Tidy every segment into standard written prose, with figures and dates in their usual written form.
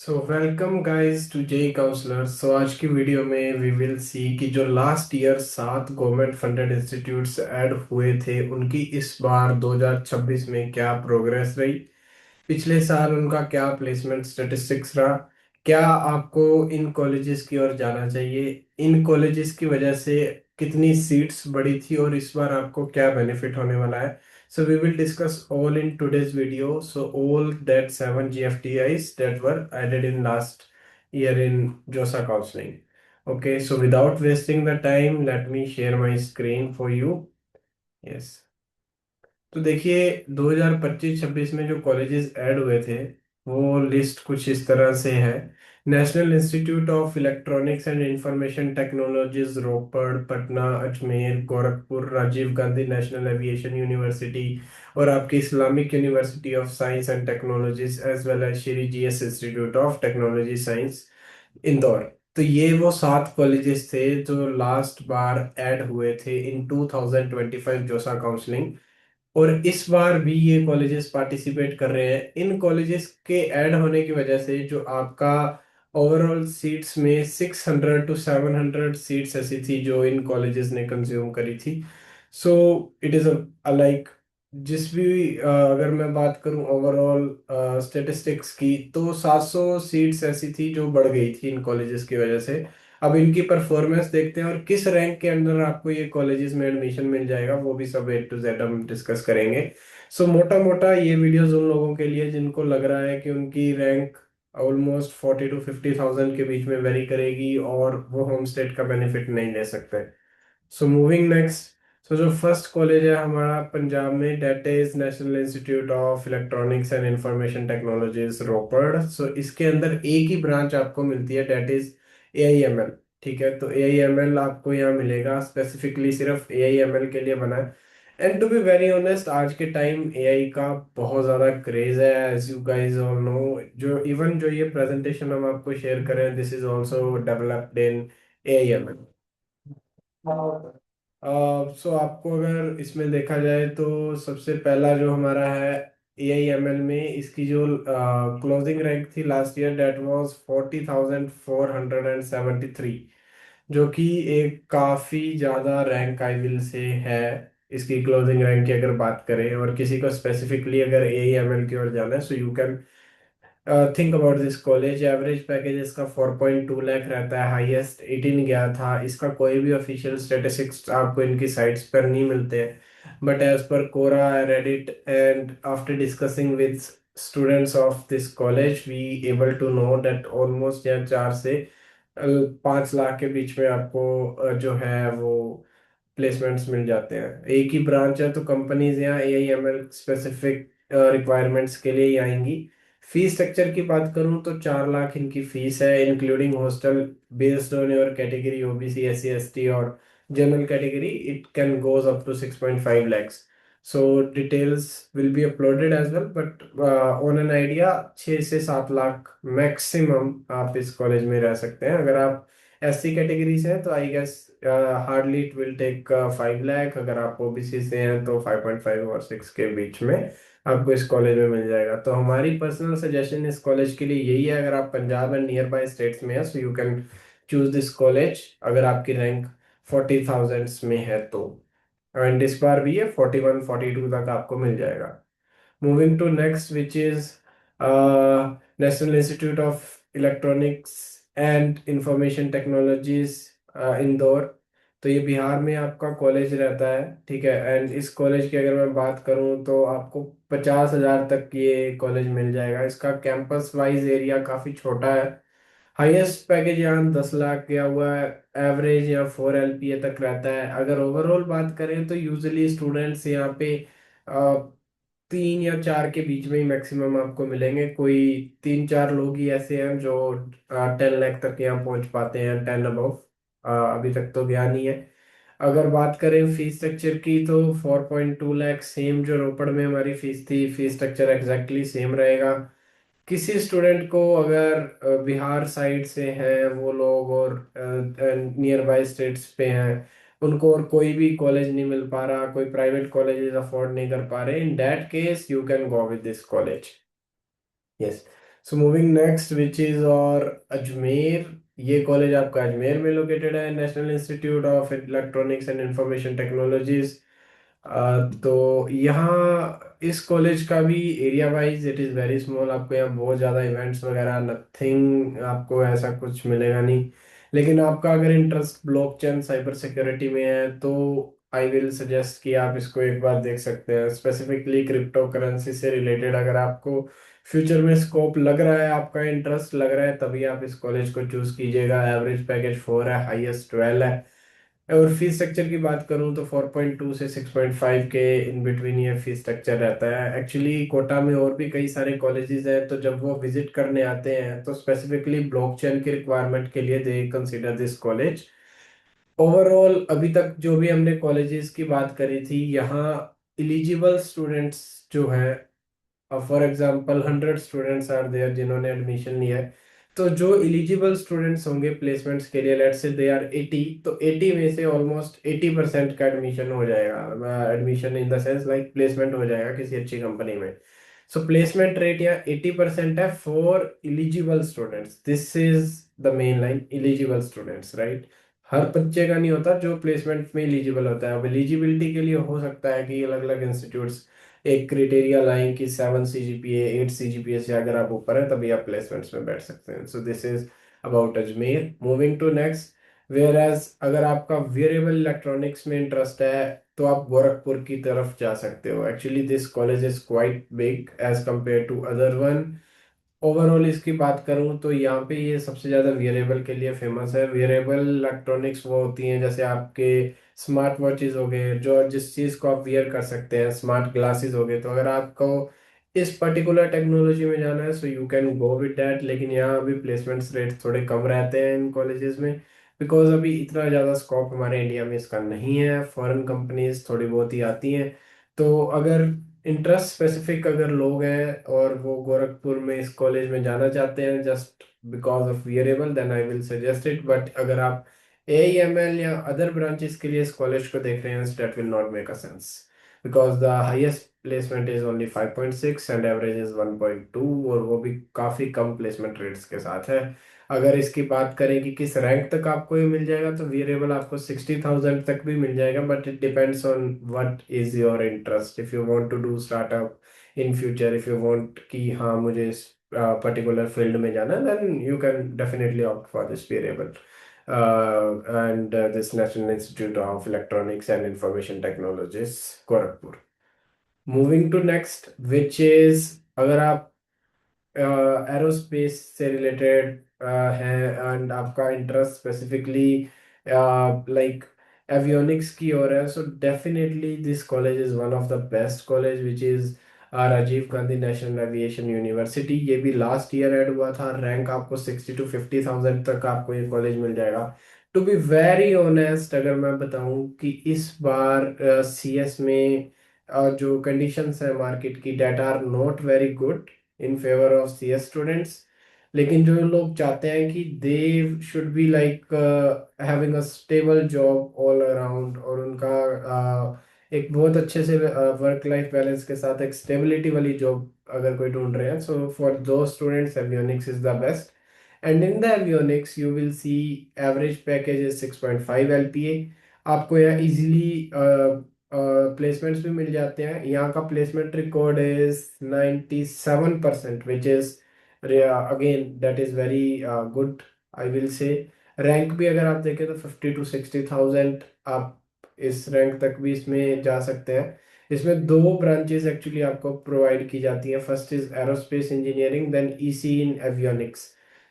So welcome guys to JEE counsellor. So आज की video में वी विल सी कि जो last year 7 government funded institutes add हुए थे उनकी इस बार 2026 में क्या प्रोग्रेस रही, पिछले साल उनका क्या प्लेसमेंट स्टेटिस्टिक्स रहा, क्या आपको इन कॉलेजेस की ओर जाना चाहिए, इन कॉलेजेस की वजह से कितनी सीट्स बढ़ी थी और इस बार आपको क्या बेनिफिट होने वाला है। So we will discuss all in today's video. So all that 7 GFTIs that were added in last year in JOSA counseling. Okay, so without wasting the time, let me share my screen for you. Yes. तो देखिए 2025-26 में जो colleges add हुए थे वो list कुछ इस तरह से है। National institute of electronics and information technologies Ropar, Patna, Ajmer, Gorakhpur, Rajiv Gandhi national aviation University और आपकी Islamic university of science and Technologies as well as Shri GS Institute of Technology Science Indore. तो ये वो 7 कॉलेजेस थे जो लास्ट बार ऐड हुए थे इन 2025 जोसा काउंसलिंग। और इस बार भी ये कॉलेजेस पार्टिसिपेट कर रहे हैं। इन कॉलेजेस के ऐड होने की वजह से जो आपका ओवरऑल सीट्स में 600 to 700 सीट्स ऐसी थी जो इन कॉलेजेस ने कंज्यूम करी थी। सो इट इज लाइक जिस भी अगर मैं बात करूं ओवरऑल स्टेटिस्टिक्स की तो 700 सीट्स ऐसी थी जो बढ़ गई थी इन कॉलेजेस की वजह से। अब इनकी परफॉर्मेंस देखते हैं और किस रैंक के अंदर आपको ये कॉलेजेस में एडमिशन मिल जाएगा वो भी सब A to Z हम डिस्कस करेंगे। सो मोटा मोटा ये वीडियोस उन लोगों के लिए जिनको लग रहा है कि उनकी रैंक ऑलमोस्ट 40 to 50,000 के बीच में वेरी करेगी और वो होम स्टेट का बेनिफिट नहीं ले सकते। So moving next. सो जो फर्स्ट कॉलेज है हमारा पंजाब में that is national institute of electronics and information technologies Ropar. So इसके अंदर एक ही ब्रांच आपको मिलती है डेट इज AIML। ठीक है, तो AIML आपको यहाँ मिलेगा, स्पेसिफिकली सिर्फ AIML के लिए बना है। And to be very honest आज के टाइम AI का बहुत ज़्यादा क्रेज है as you guys all know. जो इवन जो ये प्रेजेंटेशन हम आपको शेयर करें this is also developed in AIML। So आपको अगर इसमें देखा जाए तो सबसे पहला जो हमारा है AIML में इसकी जो क्लोजिंग रैंक थी लास्ट ईयर डेट वाज 40,473, जो कि एक काफी ज्यादा रैंक आई विल से है। इसकी क्लोजिंग रैंक की अगर बात करें और किसी को स्पेसिफिकली अगर AIML की ओर जाना है सो you can think about this college. Average package इसका 4.2 लाख रहता है, हाईएस्ट 18 गया था। इसका कोई भी ऑफिशियल स्टेटिस्टिक्स आपको इनकी साइट्स पर नहीं मिलते हैं, but as per Quora, Reddit and after discussing with students of this college we able to know that almost यहाँ 4 से 5 लाख के बीच में आपको जो है वो प्लेसमेंट्स मिल जाते हैं। एक ही ब्रांच है तो कंपनीज यहाँ AIML स्पेसिफिक रिक्वायरमेंट्स के लिए ही आएंगी। फीस स्ट्रक्चर की बात करूं तो 4 लाख इनकी फीस है including hostel. Based on your category OBC SC ST और general category it can goes up to 6.5 lakhs। So details will be uploaded as well, but on an idea 6 से 7 lakh maximum आप इस कॉलेज में रह सकते हैं। अगर आप SC कैटेगरी से हैं तो I guess hardly it will take 5 lakh. अगर आप OBC से हैं तो 5.5 और 6 के बीच में आपको इस कॉलेज में मिल जाएगा। तो हमारी पर्सनल सजेशन इस कॉलेज के लिए यही है, अगर आप Punjab and near by states में है सो you can choose this college अगर आपकी रैंक 40,000 में है तो। एंड इस बार भी ये 41 42 तक आपको मिल जाएगा। Moving to next, which is National Institute of Electronics and Information Technologies Indore. तो ये बिहार में आपका कॉलेज रहता है, ठीक है। एंड इस कॉलेज की अगर मैं बात करूं तो आपको 50,000 तक ये कॉलेज मिल जाएगा। इसका कैंपस वाइज एरिया काफ़ी छोटा है। हाईएस्ट पैकेज यहाँ 10 लाख गया हुआ है। एवरेज यहाँ 4 LPA तक रहता है। अगर ओवरऑल बात करें तो यूजुअली स्टूडेंट्स यहाँ पे 3 या 4 के बीच में ही मैक्सिमम आपको मिलेंगे। कोई 3 4 लोग ही ऐसे हैं जो 10 लाख तक यहाँ पहुंच पाते हैं, 10 अबव। अभी तक तो गया नहीं है। अगर बात करें फीस स्ट्रक्चर की तो 4.2 लाख सेम जो रोपड़ में हमारी फीस थी, फीस स्ट्रक्चर एग्जैक्टली सेम रहेगा। किसी स्टूडेंट को अगर बिहार साइड से हैं वो लोग और नियर बाय स्टेट्स पे हैं, उनको और कोई भी कॉलेज नहीं मिल पा रहा, कोई प्राइवेट कॉलेजेस अफोर्ड नहीं कर पा रहे, in that case you can go with this college. Yes. So moving next which is और अजमेर। ये कॉलेज आपका अजमेर में लोकेटेड है, National institute of electronics and information technologies. तो यहाँ इस कॉलेज का भी area wise it is very small. आपको यहाँ बहुत ज़्यादा इवेंट्स वगैरह नथिंग, आपको ऐसा कुछ मिलेगा नहीं। लेकिन आपका अगर इंटरेस्ट ब्लॉकचेन साइबर सिक्योरिटी में है तो आई विल सजेस्ट कि आप इसको एक बार देख सकते हैं। स्पेसिफिकली क्रिप्टो करेंसी से रिलेटेड अगर आपको फ्यूचर में स्कोप लग रहा है, आपका इंटरेस्ट लग रहा है, तभी आप इस कॉलेज को चूज कीजिएगा। एवरेज पैकेज 4 है, हाईएस्ट 12 है। और फीस स्ट्रक्चर की बात करूं तो 4.2 से 6.5 के इन बिटवीन ये फीस स्ट्रक्चर रहता है। एक्चुअली कोटा में और भी कई सारे कॉलेजेस हैं, तो जब वो विजिट करने आते हैं तो स्पेसिफिकली ब्लॉकचेन की रिक्वायरमेंट के लिए दे कंसीडर दिस कॉलेज। ओवरऑल अभी तक जो भी हमने कॉलेजेस की बात करी थी, यहाँ इलिजिबल स्टूडेंट्स जो हैं, for example 100 students are there जिन्होंने एडमिशन लिया है, तो जो इलिजिबल स्टूडेंट्स होंगे प्लेसमेंट्स के लिए, लेट्स से दे आर 80, तो 80 में से ऑलमोस्ट 80% का एडमिशन हो जाएगा। Admission in the sense like placement हो जाएगा किसी अच्छी कंपनी में। सो प्लेसमेंट रेट यहाँ 80% है for eligible students. This is the main line, eligible students, right. हर बच्चे का नहीं होता जो प्लेसमेंट में इलिजिबल होता है। अब एलिजिबिलिटी के लिए हो सकता है कि अलग अलग इंस्टीट्यूट्स एक क्राइटेरिया लाइन की 7 CGPA 8 CGPA से अगर आप ऊपर है तभी आप प्लेसमेंट्स में बैठ सकते हैं। So this is about Ajmer. Moving to next, where as अगर आपका वेरिएबल इलेक्ट्रॉनिक्स में इंटरेस्ट है तो आप गोरखपुर की तरफ जा सकते हो। Actually this college is quite big as compare to other one. Overall इसकी बात करूं तो यहाँ पे ये सबसे ज्यादा वेरिएबल के लिए फेमस है। वेरिएबल इलेक्ट्रॉनिक्स वो होती हैं जैसे आपके स्मार्ट वॉचेस हो गए, जो जिस चीज को आप वियर कर सकते हैं, स्मार्ट ग्लासेस हो गए। तो अगर आपको इस पर्टिकुलर टेक्नोलॉजी में जाना है सो you can go with that. लेकिन यहाँ अभी प्लेसमेंट्स रेट थोड़े कम रहते हैं इन कॉलेजेस में, बिकॉज अभी इतना ज़्यादा स्कोप हमारे इंडिया में इसका नहीं है। फॉरेन कंपनीज थोड़ी बहुत ही आती हैं। तो अगर इंटरेस्ट स्पेसिफिक अगर लोग हैं और वो गोरखपुर में इस कॉलेज में जाना चाहते हैं just because of variable, then I will suggest it. But अगर आप AEML या अदर ब्रांचेस के लिए इस कॉलेज को देख रहे हैं, that will not make a sense, because the highest placement is only 5.6 and average is 1.2, और वो भी काफ़ी कम प्लेसमेंट रेट्स के साथ है। अगर इसकी बात करें कि किस रैंक तक आपको ये मिल जाएगा, तो वेरिएबल आपको 60,000 तक भी मिल जाएगा, but it depends on what is your interest. If you want to do startup in future, if you want कि हाँ मुझे इस पर्टिकुलर फील्ड में जाना है, then you can definitely opt for this variable and this National institute of electronics and information Technologies, Gorakhpur. Moving to next which is, अगर आप aerospace से रिलेटेड है एंड आपका इंटरेस्ट स्पेसिफिकली लाइक एवियोनिक्स की ओर है, so definitely this college is one of the best college which is Rajiv Gandhi national aviation University. ये भी लास्ट ईयर ऐड हुआ था। रैंक आपको 60 to 50,000 तक आपको ये कॉलेज मिल जाएगा। टू बी वेरी ऑनेस्ट अगर मैं बताऊं कि इस बार CS में जो कंडीशंस है मार्केट की, that are not very good in favour of CS students. लेकिन जो लोग चाहते हैं कि they should be like having a stable job all around, और उनका एक बहुत अच्छे से वर्क लाइफ बैलेंस के साथ एक स्टेबिलिटी वाली जॉब अगर कोई ढूंढ रहे हैं, सो फॉर दो students avionics is the best. And in the avionics you will C average package is 6.5 LPA। आपको यहाँ इजीली प्लेसमेंट्स भी मिल जाते हैं। यहाँ का placement record is 97%, which is again that is very good I will से। Rank भी अगर आप देखें तो 50 to 60,000 आप इस रैंक तक भी इसमें जा सकते हैं। इसमें दो ब्रांचेस एक्चुअली आपको प्रोवाइड की जाती हैं। First is aerospace engineering, then EC in avionics.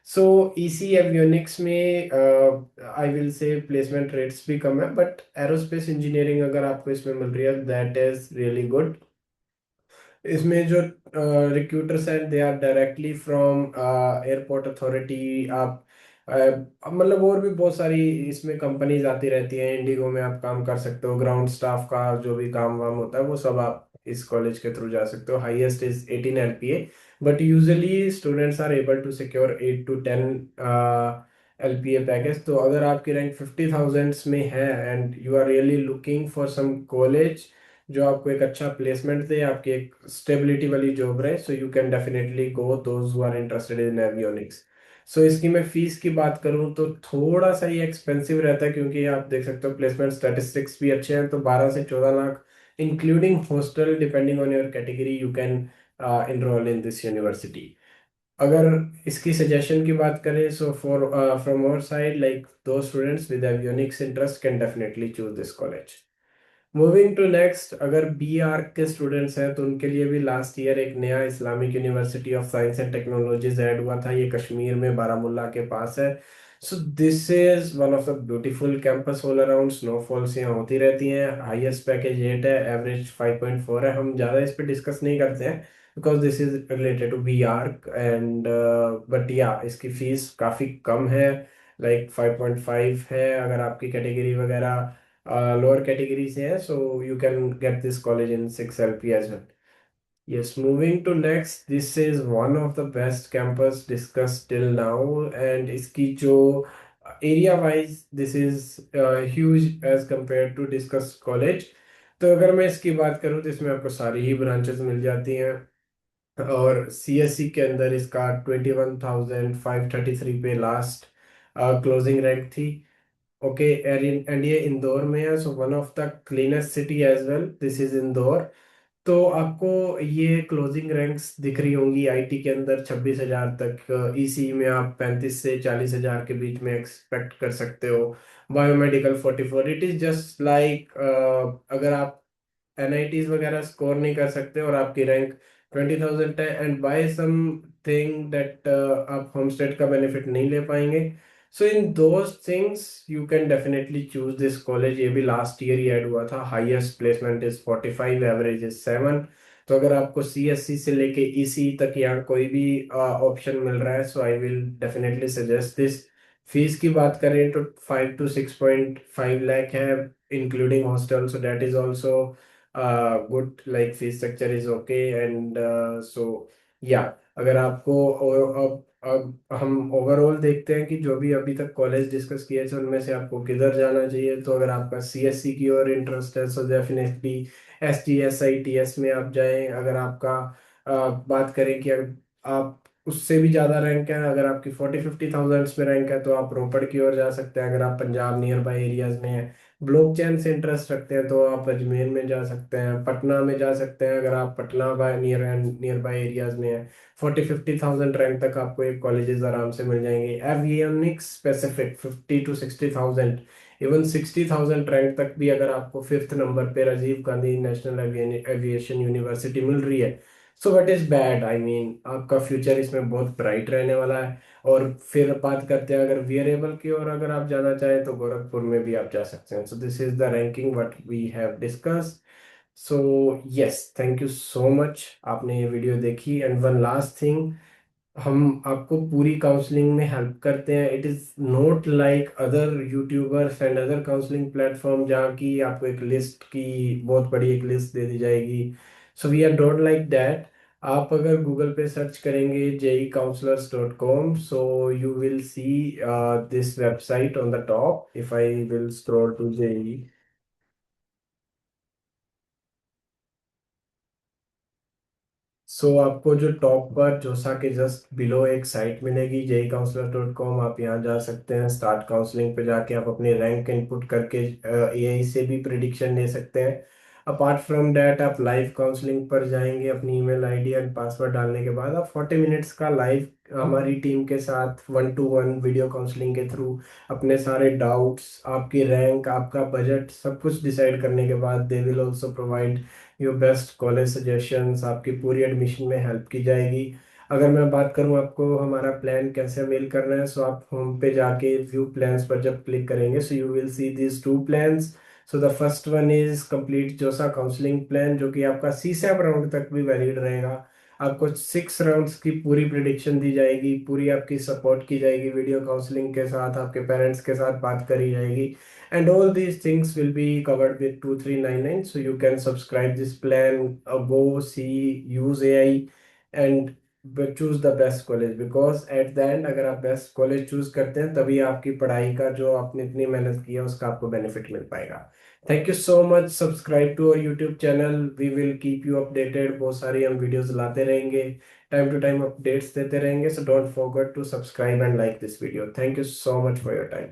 So EC avionics में I will say placement rates भी कम है, बट एरोस्पेस इंजीनियरिंग अगर आपको इसमें मिल रही है दैट इज रियली गुड। इसमें जो रिक्रूटर्स हैं they are directly from airport authority. आप मतलब और भी बहुत सारी इसमें कंपनीज आती रहती हैं। इंडिगो में आप काम कर सकते हो, ग्राउंड स्टाफ का जो भी काम वाम होता है वो सब आप इस कॉलेज के थ्रू जा सकते हो। Highest is 18 LPA, but usually students are able to secure 8 to 10 LPA package. तो अगर आपकी रैंक 50,000 में है and you are really looking for some college जो आपको एक अच्छा प्लेसमेंट दे, आपकी एक स्टेबिलिटी वाली जॉब रहे, so you can definitely go those who are interested in avionics. So इसकी मैं फीस की बात करूं तो थोड़ा सा ये एक्सपेंसिव रहता है, क्योंकि आप देख सकते हो प्लेसमेंट स्टैटिस्टिक्स भी अच्छे हैं, तो 12 से 14 lakh including hostel, depending on your category, you can enroll in this university. अगर इसकी सजेशन की बात करें, so for from our side, like those students with avionics interest can definitely choose this college. Moving to next, अगर B arch के students हैं तो उनके लिए भी लास्ट ईयर एक नया Islamic university of science and technologies add हुआ था। ये कश्मीर में बारामुल्ला के पास है। So this is one of the beautiful campus all around. Snowfalls यहाँ होती रहती हैं। हाईएस्ट पैकेज 8 है, एवरेज 5.4 है। हम ज़्यादा इस पर डिस्कस नहीं करते हैं because this is related to B arch and but या इसकी फीस काफ़ी कम है, लाइक 5.5 है। अगर आपकी कैटेगरी वगैरह lower category से है, so you can get this college in 6 LP as well. Yes, moving to next, this is one of the best campus discussed till now, and इसकी जो area wise this is huge as compared to discuss college. तो अगर मैं इसकी बात करूँ तो इसमें आपको सारी ही ब्रांचेस मिल जाती हैं, और सीएससी के अंदर इसका 21,533 पे लास्ट क्लोजिंग रैंक थी। ओके, एंड ये इंदौर में है, so one of the cleanest city as well, this is Indore. तो आपको ये क्लोजिंग रैंक्स दिख रही होंगी आईटी के अंदर 26,000 तक, ईसी में आप 35 से 40,000 के बीच में एक्सपेक्ट कर सकते हो, biomedical 44। It is just like अगर आप एनआईटीज वगैरह स्कोर नहीं कर सकते और आपकी रैंक 20,000 है, and by something that आप होम स्टेट का बेनिफिट नहीं ले पाएंगे, so in those things you can definitely choose this college. ये भी लास्ट ईयर ही ऐड हुआ था। Highest placement is 45, average is 7। तो अगर आपको सीएससी से लेके ईसी तक यहाँ कोई भी ऑप्शन मिल रहा है, so I will definitely suggest this. Fees की बात करें तो 5 to 6.5 लाख है, including hostel, so that is also good, like fees structure is okay. And so या अगर आपको अब हम ओवरऑल देखते हैं कि जो भी अभी तक कॉलेज डिस्कस किए थे उनमें से आपको किधर जाना चाहिए, तो अगर आपका सीएससी की ओर इंटरेस्ट है सो डेफिनेटली SGSITS में आप जाएं। अगर आपका बात करें कि अगर आप उससे भी ज़्यादा रैंक है, अगर आपकी 40-50 थाउजेंड्स में रैंक है, तो आप रोपड़ की ओर जा सकते हैं। अगर आप पंजाब नियर बाई एरियाज में हैं, ब्लॉकचेन से इंटरेस्ट रखते हैं, तो आप अजमेर में जा सकते हैं, पटना में जा सकते हैं। अगर आप Patna by nearby areas में हैं, 40-50 थाउजेंड रैंक तक आपको एक कॉलेजेस आराम से मिल जाएंगे। Avionics specific 50 to 60 thousand, even 60 thousand rank तक भी अगर आपको फिफ्थ नंबर पे Rajiv Gandhi national aviation university मिल रही है, so what is bad, I mean आपका फ्यूचर इसमें बहुत ब्राइट रहने वाला है। और फिर बात करते हैं अगर वियरेबल की ओर अगर आप जाना चाहें, तो गोरखपुर में भी आप जा सकते हैं। So this is the ranking what we have discussed. So yes, thank you so much, आपने ये वीडियो देखी। एंड वन लास्ट थिंग, हम आपको पूरी काउंसलिंग में हेल्प करते हैं। It is not like other YouTubers and other counselling platform जहाँ की आपको एक लिस्ट की बहुत बड़ी एक लिस्ट दे दी जाएगी। So we are don't like that. आप अगर गूगल पे सर्च करेंगे JEEcounselors.com, so you will see this website on the top. If I will scroll to JEE, आपको जो टॉप पर जोसा के जस्ट बिलो एक साइट मिलेगी JEEcounselor.com, आप यहाँ जा सकते हैं। स्टार्ट काउंसलिंग पे जाके आप अपनी रैंक इनपुट करके AI से भी प्रिडिक्शन ले सकते हैं। अपार्ट फ्रॉम डैट, आप लाइव काउंसलिंग पर जाएंगे, अपनी ईमेल आईडी एंड पासवर्ड डालने के बाद आप 40 मिनट्स का लाइव हमारी टीम के साथ 1-to-1 वीडियो काउंसलिंग के थ्रू अपने सारे डाउट्स, आपकी रैंक, आपका बजट, सब कुछ डिसाइड करने के बाद they will also provide your best college suggestions, आपकी पूरी एडमिशन में हेल्प की जाएगी। अगर मैं बात करूं आपको हमारा प्लान कैसे मेल करना है, सो आप होम पे जाके व्यू प्लान्स पर जब क्लिक करेंगे, सो you will see this 2 plans. So the first one is complete जोसा काउंसलिंग प्लान, जो कि आपका CSAP राउंड तक भी वैलिड रहेगा। आपको 6 राउंड्स की पूरी प्रिडिक्शन दी जाएगी, पूरी आपकी सपोर्ट की जाएगी, वीडियो काउंसलिंग के साथ आपके पेरेंट्स के साथ बात करी जाएगी। And all these things will be covered with 2399. So you can subscribe this plan, go see, use AI, and choose the best college, because at the end अगर आप बेस्ट कॉलेज चूज करते हैं तभी आपकी पढ़ाई का जो आपने इतनी मेहनत की है उसका आपको बेनिफिट मिल पाएगा। Thank you so much. Subscribe to our YouTube channel, we will keep you updated. बहुत सारी हम वीडियोस लाते रहेंगे, टाइम टू टाइम अपडेट्स देते रहेंगे। So don't forget to subscribe and like this video. Thank you so much for your time.